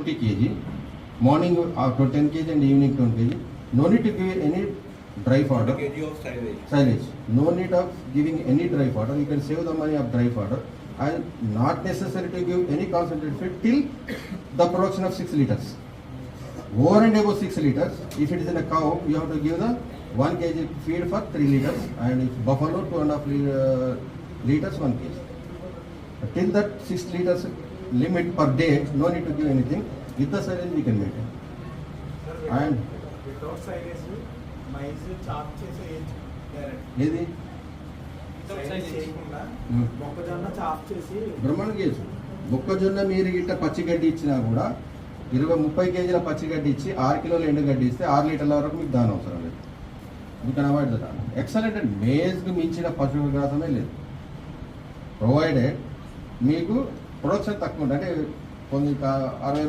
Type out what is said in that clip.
50 kg, morning 10 kg and evening 20 kg. No need to give any dry fodder. 20 kg of silage. No need of giving any dry fodder. You can save the money of dry fodder, and not necessary to give any concentrated feed till the production of 6 liters. Over and above 6 liters, if it is in a cow, you have to give the 1 kg feed for 3 liters, and if buffalo 2.5 liters 1 kg. Till that 6 liters limit per day, no need to give anything. With the silage we can maintain. And without silage, maize chop చేసి ఏది చేయకుండా మొక్కజొన్న chop చేసి బ్రహ్మాండం చేయొచ్చు. మొక్కజొన్న మీరు ఇట్లా పచ్చిగడ్డి ఇచ్చినా కూడా 20-30 కేజీల పచ్చిగడ్డి ఇచ్చి 6 కిలోల ఎండుగడ్డి ఇస్తే 6 లీటర్ల వరకు మీకు దాని అవసరం లేదు. You can avoid that. Excellent and మేజ్కి మించిన పశుగ్రాసమే లేదు. ప్రొవైడెడ్ మీకు ప్రొడక్షన్ తక్కువ ఉంటుంది, అంటే కొన్ని 60